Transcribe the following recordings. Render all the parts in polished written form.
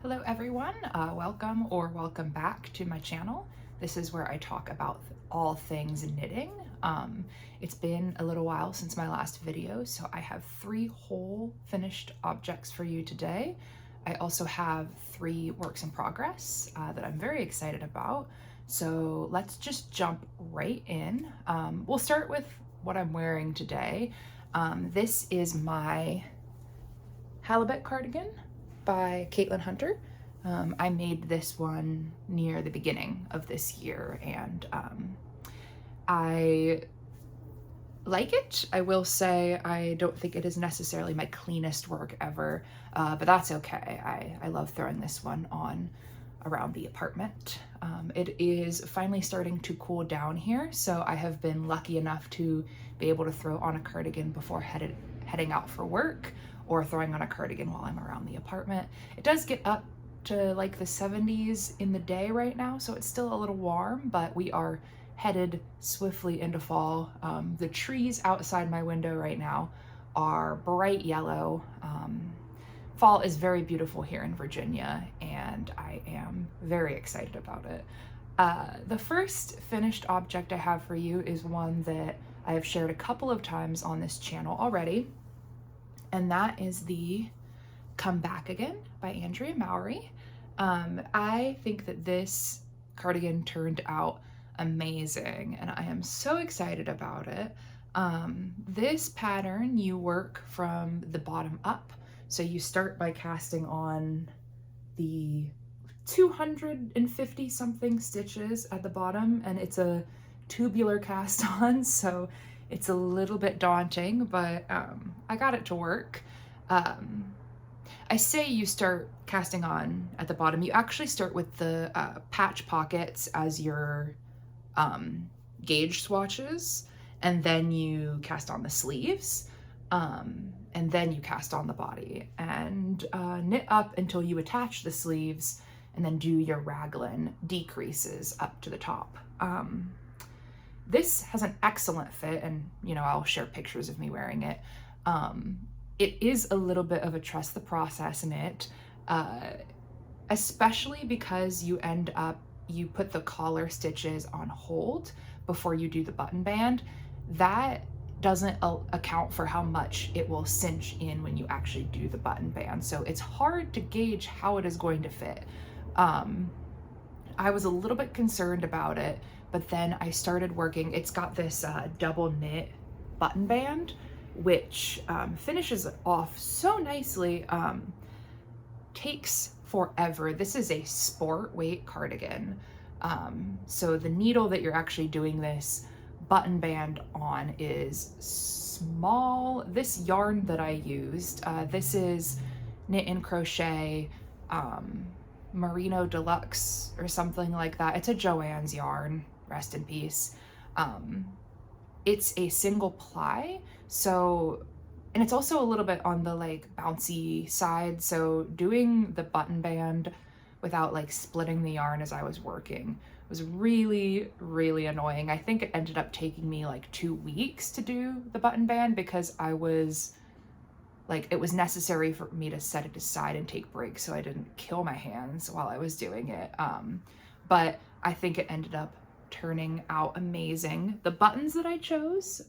Hello everyone, welcome back to my channel. This is where I talk about all things knitting. It's been a little while since my last video, so I have 3 whole finished objects for you today. I also have 3 works in progress that I'm very excited about. So let's just jump right in. We'll start with what I'm wearing today. This is my halibut cardigan by Caitlin Hunter. I made this one near the beginning of this year, and I like it. I will say I don't think it is necessarily my cleanest work ever, but that's okay. I love throwing this one on around the apartment. It is finally starting to cool down here, so I have been lucky enough to be able to throw on a cardigan before heading out for work, or throwing on a cardigan while I'm around the apartment. It does get up to like the 70s in the day right now, so it's still a little warm, but we are headed swiftly into fall. The trees outside my window right now are bright yellow. Fall is very beautiful here in Virginia, and I am very excited about it. The first finished object I have for you is one that I have shared a couple of times on this channel already, and that is the Come Back Again by Andrea Mowry. I think that this cardigan turned out amazing, and I am so excited about it. This pattern, you work from the bottom up. So you start by casting on the 250 something stitches at the bottom, and it's a tubular cast on, so it's a little bit daunting, but I got it to work. I say you start casting on at the bottom. You actually start with the patch pockets as your gauge swatches, and then you cast on the sleeves, and then you cast on the body, and knit up until you attach the sleeves, and then do your raglan decreases up to the top. This has an excellent fit, and I'll share pictures of me wearing it. It is a little bit of a trust the process knit, especially because you put the collar stitches on hold before you do the button band. That doesn't account for how much it will cinch in when you actually do the button band. So it's hard to gauge how it is going to fit. I was a little bit concerned about it, but then I started working. It's got this double knit button band, which finishes off so nicely. Takes forever. This is a sport weight cardigan. So the needle that you're actually doing this button band on is small. This yarn that I used, this is Knit and Crochet Merino Deluxe or something like that. It's a Joann's yarn, rest in peace. It's a single ply, so, and it's also a little bit on the like bouncy side, so doing the button band without like splitting the yarn as I was working was really, really annoying. I think it ended up taking me like 2 weeks to do the button band because I was like, it was necessary for me to set it aside and take breaks so I didn't kill my hands while I was doing it. But I think it ended up turning out amazing. The buttons that I chose,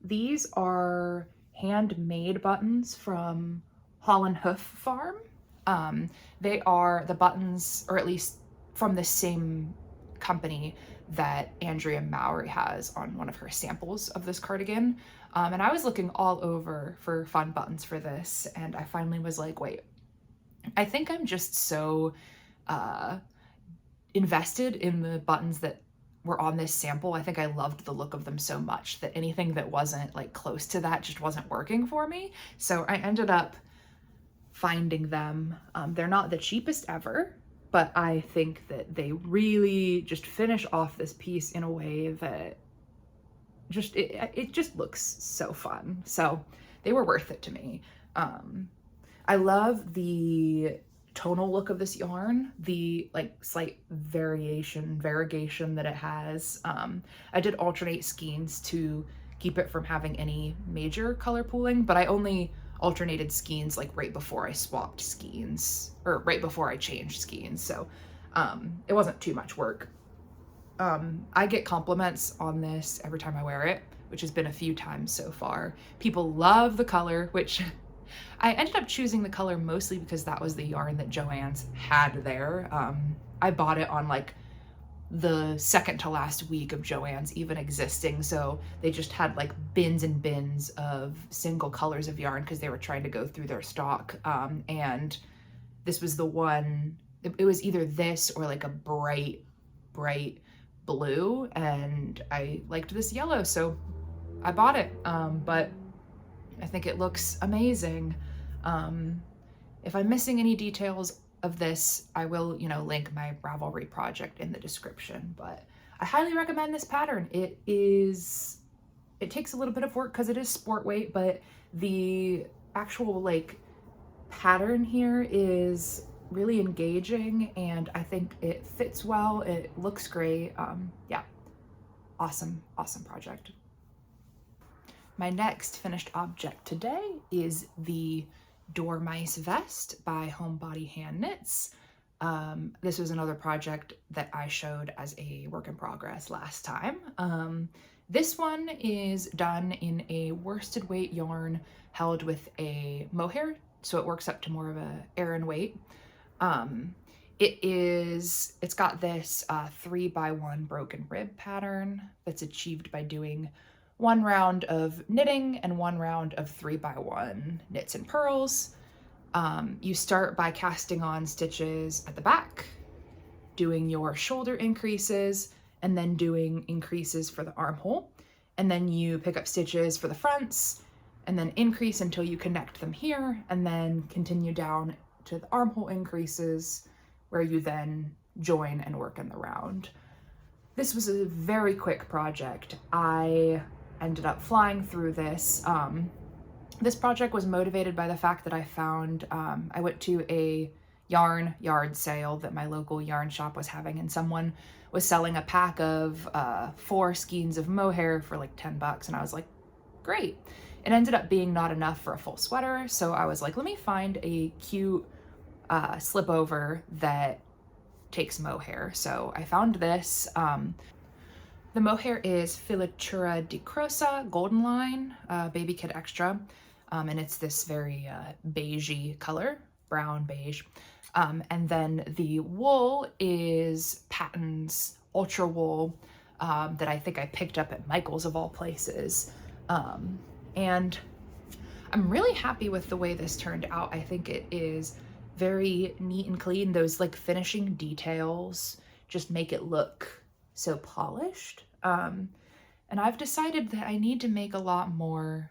these are handmade buttons from Holland Hoof Farm. They are the buttons, or at least from the same company that Andrea Mowry has on one of her samples of this cardigan. And I was looking all over for fun buttons for this, and I finally was like, wait, I think I'm just so invested in the buttons that were on this sample. I think I loved the look of them so much that anything that wasn't like close to that just wasn't working for me. So I ended up finding them. They're not the cheapest ever, but I think that they really just finish off this piece in a way that just, it just looks so fun. So they were worth it to me. I love the tonal look of this yarn, the like slight variegation that it has. I did alternate skeins to keep it from having any major color pooling, but I only alternated skeins like right before I swapped skeins, or right before I changed skeins. So it wasn't too much work. I get compliments on this every time I wear it, which has been a few times so far. People love the color, which I ended up choosing the color mostly because that was the yarn that Joann's had there. I bought it on like the second to last week of Joann's even existing, so they just had like bins and bins of single colors of yarn because they were trying to go through their stock. And this was the one, it was either this or like a bright blue, and I liked this yellow, so I bought it. But I think it looks amazing. If I'm missing any details of this, I will, link my Ravelry project in the description, but I highly recommend this pattern. It takes a little bit of work because it is sport weight, but the actual like pattern here is really engaging, and I think it fits well. It looks great. Yeah, awesome project. My next finished object today is the Dormice vest by Homebody Hand Knits. This was another project that I showed as a work in progress last time. This one is done in a worsted weight yarn held with a mohair, so it works up to more of a Aran weight. It's got this 3x1 broken rib pattern that's achieved by doing 1 round of knitting and 1 round of 3x1 knits and purls. You start by casting on stitches at the back, doing your shoulder increases, and then doing increases for the armhole. And then you pick up stitches for the fronts, and then increase until you connect them here, and then continue down to the armhole increases, where you then join and work in the round. This was a very quick project. I ended up flying through this. This project was motivated by the fact that I found, I went to a yarn yard sale that my local yarn shop was having, and someone was selling a pack of 4 skeins of mohair for like $10, and I was like, great. It ended up being not enough for a full sweater, so I was like, let me find a cute slip over that takes mohair. So I found this. The mohair is Filatura di Crosa Golden Line Baby Kid Extra, and it's this very beigey color, brown beige. And then the wool is Patton's Ultra Wool that I think I picked up at Michael's of all places. And I'm really happy with the way this turned out. I think it is very neat and clean. Those like finishing details just make it look so polished. And I've decided that I need to make a lot more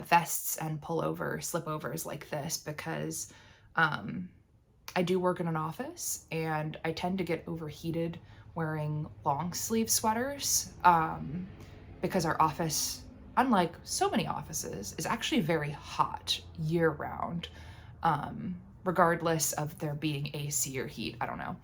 vests and pullover slipovers like this, because I do work in an office and I tend to get overheated wearing long sleeve sweaters because our office, unlike so many offices, is actually very hot year round, regardless of there being AC or heat, I don't know.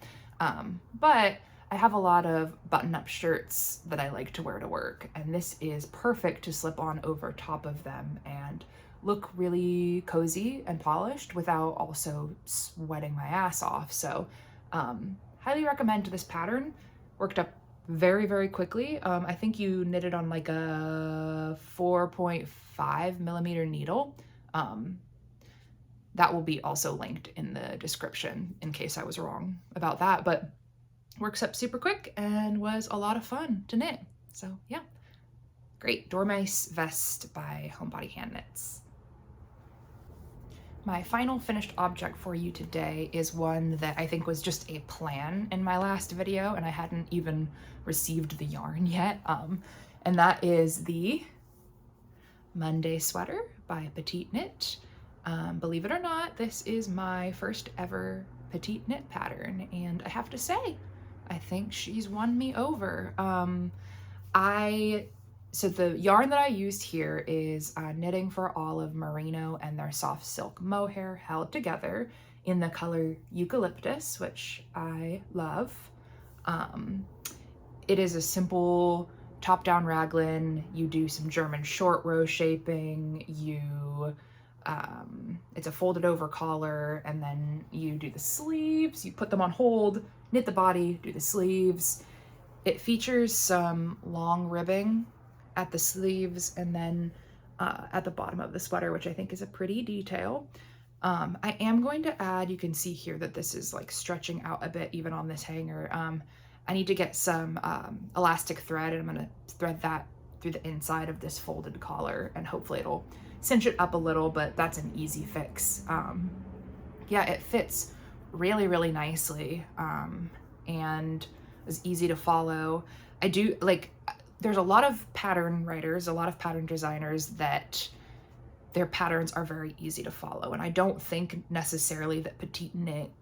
But I have a lot of button-up shirts that I like to wear to work, and this is perfect to slip on over top of them and look really cozy and polished without also sweating my ass off. So highly recommend this pattern. Worked up very, very quickly. I think you knitted on like a 4.5 millimeter needle. That will be also linked in the description in case I was wrong about that, but works up super quick and was a lot of fun to knit. So yeah, great. Dormice vest by Homebody Hand Knits. My final finished object for you today is one that I think was just a plan in my last video, and I hadn't even received the yarn yet. And that is the Monday sweater by Petite Knit. Believe it or not, this is my first ever Petite Knit pattern, and I have to say, I think she's won me over. So the yarn that I used here is Knitting for Olive Merino and their soft silk mohair held together in the color Eucalyptus, which I love. It is a simple top-down raglan. You do some German short row shaping. You It's a folded over collar, and then you do the sleeves, you put them on hold, knit the body, do the sleeves. It features some long ribbing at the sleeves and then at the bottom of the sweater, which I think is a pretty detail. I am going to add, you can see here that this is like stretching out a bit even on this hanger. I need to get some elastic thread, and I'm gonna thread that through the inside of this folded collar, and hopefully it'll cinch it up a little, but that's an easy fix. Yeah, it fits really, really nicely, and is easy to follow. I do like, there's a lot of pattern writers, a lot of pattern designers that their patterns are very easy to follow. And I don't think necessarily that Petite Knit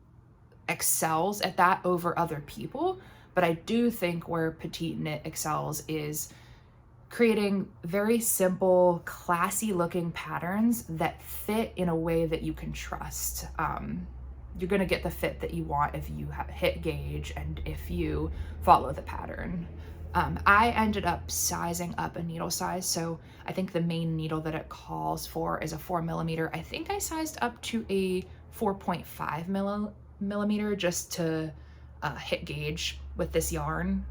excels at that over other people, but I do think where Petite Knit excels is creating very simple, classy looking patterns that fit in a way that you can trust. You're gonna get the fit that you want if you hit gauge and if you follow the pattern. I ended up sizing up a needle size, so I think the main needle that it calls for is a 4mm. I think I sized up to a 4.5mm just to hit gauge with this yarn.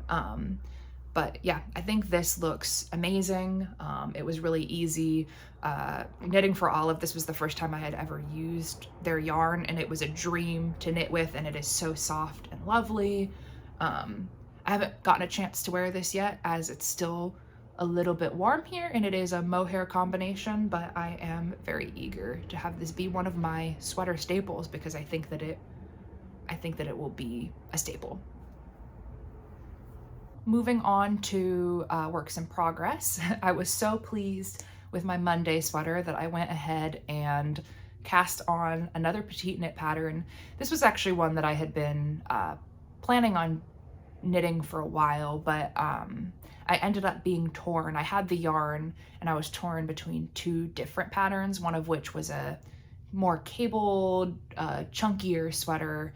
But yeah, I think this looks amazing. It was really easy. Knitting for Olive, this was the first time I had ever used their yarn, and it was a dream to knit with, and it is so soft and lovely. I haven't gotten a chance to wear this yet as it's still a little bit warm here, and it is a mohair combination, but I am very eager to have this be one of my sweater staples because I think that it will be a staple. Moving on to works in progress. I was so pleased with my Monday sweater that I went ahead and cast on another Petite Knit pattern. This was actually one that I had been planning on knitting for a while, but I ended up being torn. I had the yarn and I was torn between two different patterns, one of which was a more cabled, chunkier sweater,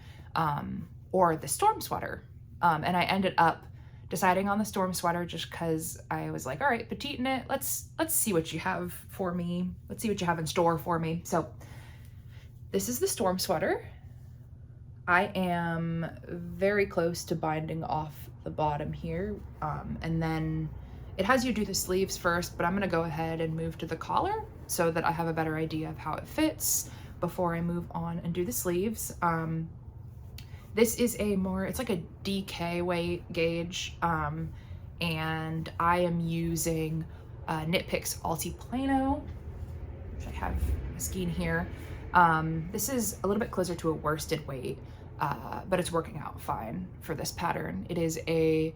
or the storm sweater. And I ended up deciding on the storm sweater just because I was like, all right, Petite Knit, let's see what you have for me. Let's see what you have in store for me. So this is the storm sweater. I am very close to binding off the bottom here. And then it has you do the sleeves first, but I'm gonna go ahead and move to the collar so that I have a better idea of how it fits before I move on and do the sleeves. This is it's like a DK weight gauge, and I am using Knit Picks Altiplano, which I have a skein here. This is a little bit closer to a worsted weight, but it's working out fine for this pattern. It is a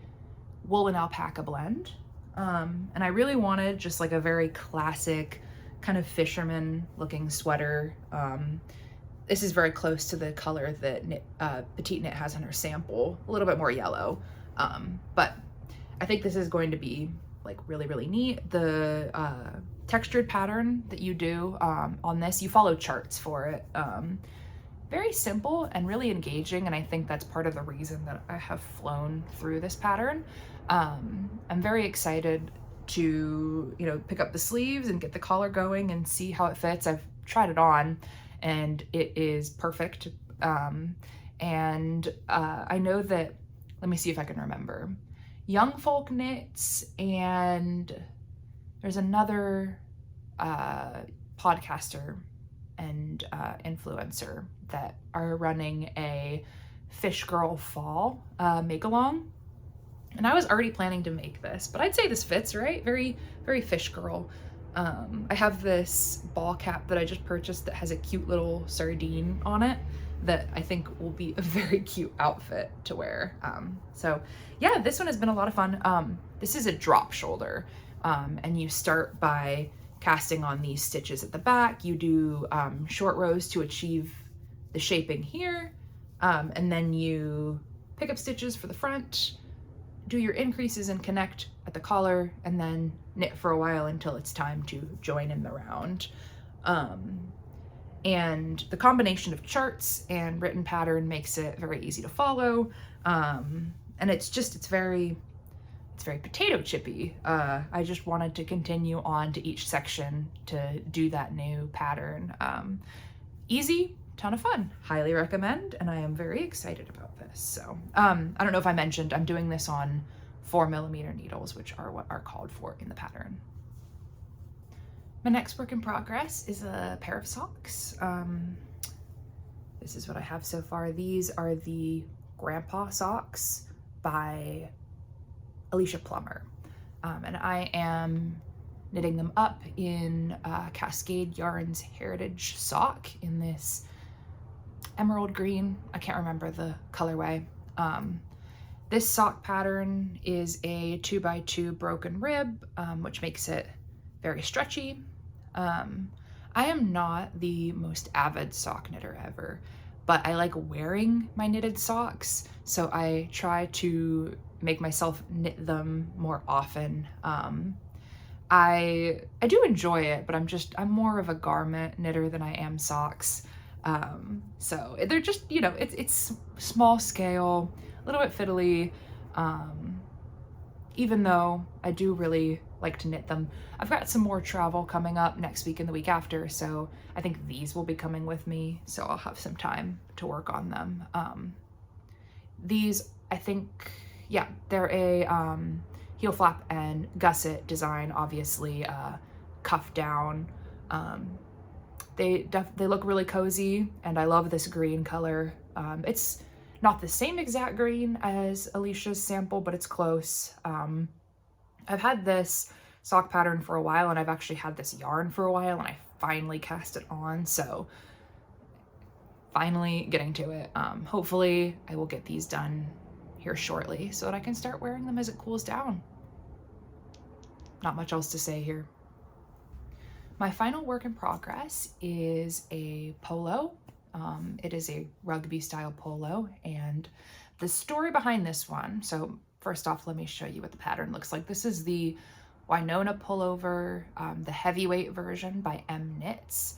wool and alpaca blend, and I really wanted just like a very classic kind of fisherman looking sweater. This is very close to the color that Petite Knit has in her sample, a little bit more yellow. But I think this is going to be like really, really neat. The textured pattern that you do on this, you follow charts for it. Very simple and really engaging, and I think that's part of the reason that I have flown through this pattern. I'm very excited to, pick up the sleeves and get the collar going and see how it fits. I've tried it on and it is perfect. And I know that, let me see if I can remember, Young Folk Knits, and there's another podcaster and influencer that are running a Fish Girl Fall make-along. And I was already planning to make this, but I'd say this fits, right? Very, very Fish Girl. I have this ball cap that I just purchased that has a cute little sardine on it that I think will be a very cute outfit to wear. So yeah, this one has been a lot of fun. This is a drop shoulder, and you start by casting on these stitches at the back. You do short rows to achieve the shaping here, and then you pick up stitches for the front, do your increases and connect at the collar, and then knit for a while until it's time to join in the round. And the combination of charts and written pattern makes it very easy to follow. And it's very it's very potato chippy. I just wanted to continue on to each section to do that new pattern. Easy, ton of fun, highly recommend, and I am very excited about this. So I don't know if I mentioned, I'm doing this on 4mm needles, which are what are called for in the pattern. My next work in progress is a pair of socks. This is what I have so far. These are the Grandpa socks by Alicia Plummer. And I am knitting them up in Cascade Yarns Heritage sock in this emerald green. I can't remember the colorway. This sock pattern is a 2x2 broken rib, which makes it very stretchy. I am not the most avid sock knitter ever, but I like wearing my knitted socks, so I try to make myself knit them more often. I do enjoy it, but I'm more of a garment knitter than I am socks. So they're just, you know, it's small scale, a little bit fiddly, even though I do really like to knit them. I've got some more travel coming up next week and the week after, so I think these will be coming with me, so I'll have some time to work on them. These, I think, yeah, they're a heel flap and gusset design, obviously cuff down. They look really cozy, and I love this green color. It's not the same exact green as Alicia's sample, but it's close. I've had this sock pattern for a while, and I've actually had this yarn for a while, and I finally cast it on, so finally getting to it. Hopefully I will get these done here shortly so that I can start wearing them as it cools down. Not much else to say here. My final work in progress is a polo. It is a rugby style polo, and the story behind this one, so first off, let me show you what the pattern looks like. This is the Winona pullover, the heavyweight version by Knits.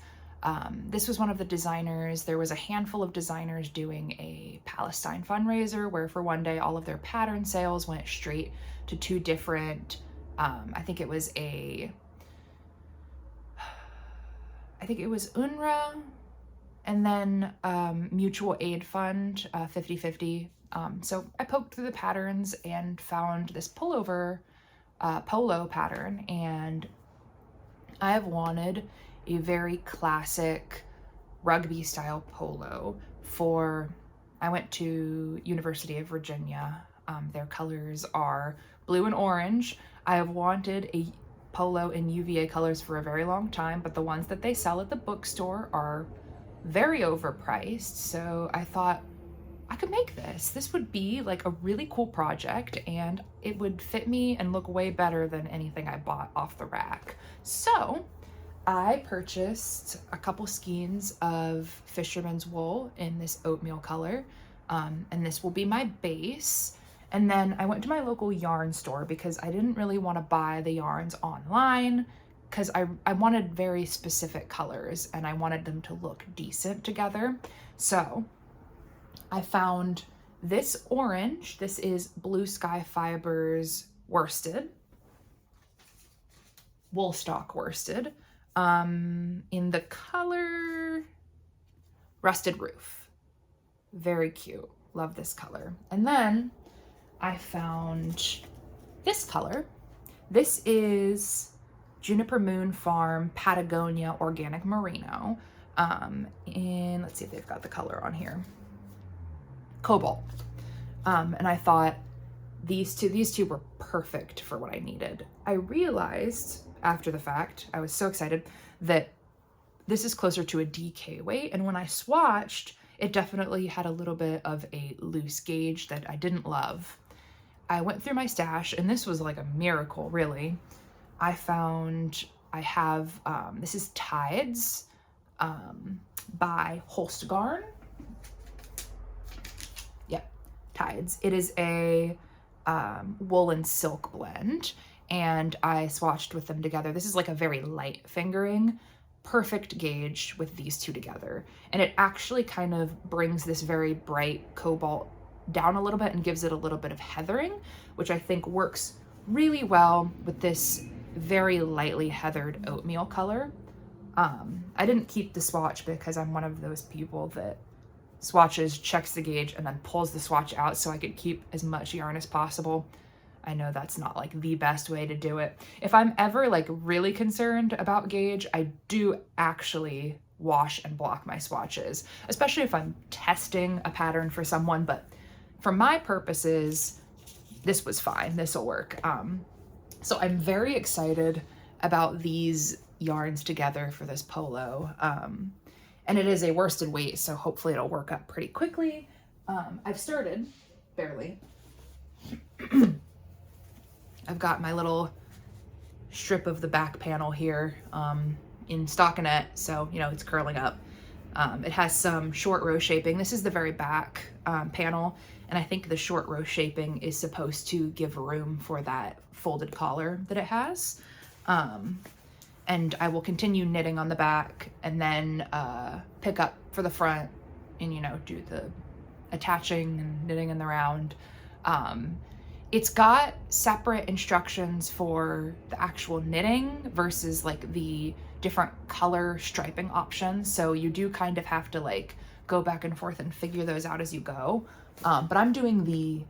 This was one of the designers. There was a handful of designers doing a Palestine fundraiser where for one day all of their pattern sales went straight to two different, I think it was UNRWA and then Mutual Aid Fund, 50-50. So I poked through the patterns and found this pullover polo pattern, and I have wanted a very classic rugby style polo I went to University of Virginia. Their colors are blue and orange. I have wanted a polo in UVA colors for a very long time, but the ones that they sell at the bookstore are very overpriced, so I thought I could make this. This would be like a really cool project, and it would fit me and look way better than anything I bought off the rack. So I purchased a couple skeins of fisherman's wool in this oatmeal color, and this will be my base. And then I went to my local yarn store because I didn't really want to buy the yarns online because I wanted very specific colors and I wanted them to look decent together. So I found this orange. This is Blue Sky Fibers worsted, Woolstock worsted, in the color Rusted Roof. Very cute. Love this color. And then I found this color. This is Juniper Moon Farm Patagonia Organic Merino. And let's see if they've got the color on here. Cobalt. And I thought these two were perfect for what I needed. I realized after the fact, I was so excited, that this is closer to a DK weight, and when I swatched, it definitely had a little bit of a loose gauge that I didn't love. I went through my stash, and this was like a miracle, really. I have, this is Tides by Holstgarn. Yep, Tides. It is a wool and silk blend, and I swatched with them together. This is like a very light fingering, perfect gauge with these two together. And it actually kind of brings this very bright cobalt down a little bit and gives it a little bit of heathering, which I think works really well with this very lightly heathered oatmeal color. I didn't keep the swatch because I'm one of those people that swatches, checks the gauge, and then pulls the swatch out so I could keep as much yarn as possible. I know that's not like the best way to do it. If I'm ever like really concerned about gauge, I do actually wash and block my swatches, especially if I'm testing a pattern for someone. But for my purposes, this was fine. This will work. So I'm very excited about these yarns together for this polo. And it is a worsted weight, so hopefully it'll work up pretty quickly. I've started, barely. I've got my little strip of the back panel here in stockinette, so you know it's curling up. It has some short row shaping. This is the very back panel, and I think the short row shaping is supposed to give room for that folded collar that it has. And I will continue knitting on the back and then pick up for the front and, you know, do the attaching and knitting in the round. It's got separate instructions for the actual knitting versus like the different color striping options. So you do kind of have to like go back and forth and figure those out as you go. But I'm doing the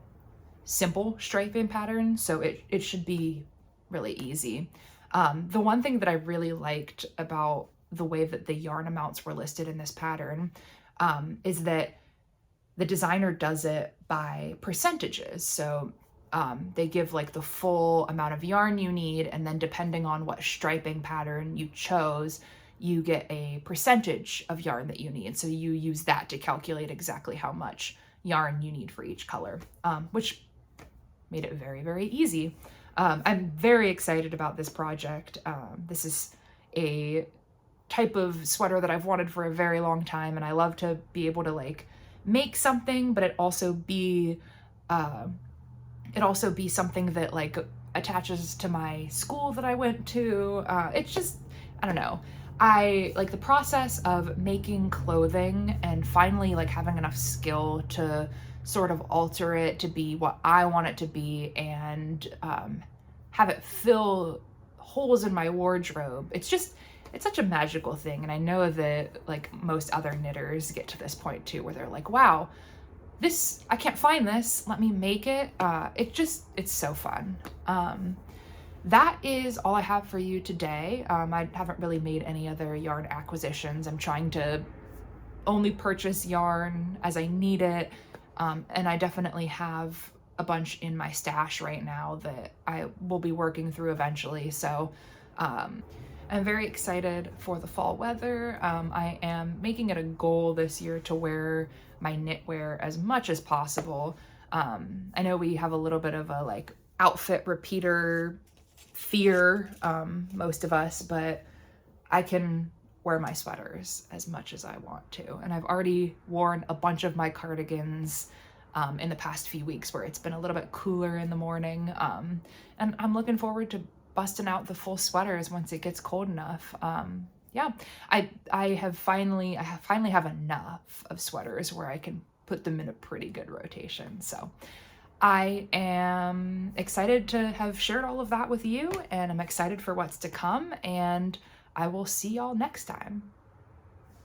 simple striping pattern, so it should be really easy. The one thing that I really liked about the way that the yarn amounts were listed in this pattern is that the designer does it by percentages. So they give like the full amount of yarn you need, and then depending on what striping pattern you chose, you get a percentage of yarn that you need. So you use that to calculate exactly how much yarn you need for each color, which made it very, very easy. I'm very excited about this project. This is a type of sweater that I've wanted for a very long time, and I love to be able to like make something, but it also be something that like attaches to my school that I went to. It's just, I don't know. I like the process of making clothing and finally like having enough skill to sort of alter it to be what I want it to be and have it fill holes in my wardrobe. It's such a magical thing. And I know that like most other knitters get to this point too, where they're like, wow, I can't find this, let me make it. It's so fun. That is all I have for you today. I haven't really made any other yarn acquisitions. I'm trying to only purchase yarn as I need it. And I definitely have a bunch in my stash right now that I will be working through eventually. So I'm very excited for the fall weather. I am making it a goal this year to wear my knitwear as much as possible. I know we have a little bit of a like outfit repeater fear, most of us, but I can wear my sweaters as much as I want to. And I've already worn a bunch of my cardigans in the past few weeks where it's been a little bit cooler in the morning. And I'm looking forward to busting out the full sweaters once it gets cold enough. Yeah, I finally have enough of sweaters where I can put them in a pretty good rotation. So I am excited to have shared all of that with you, and I'm excited for what's to come, and I will see y'all next time.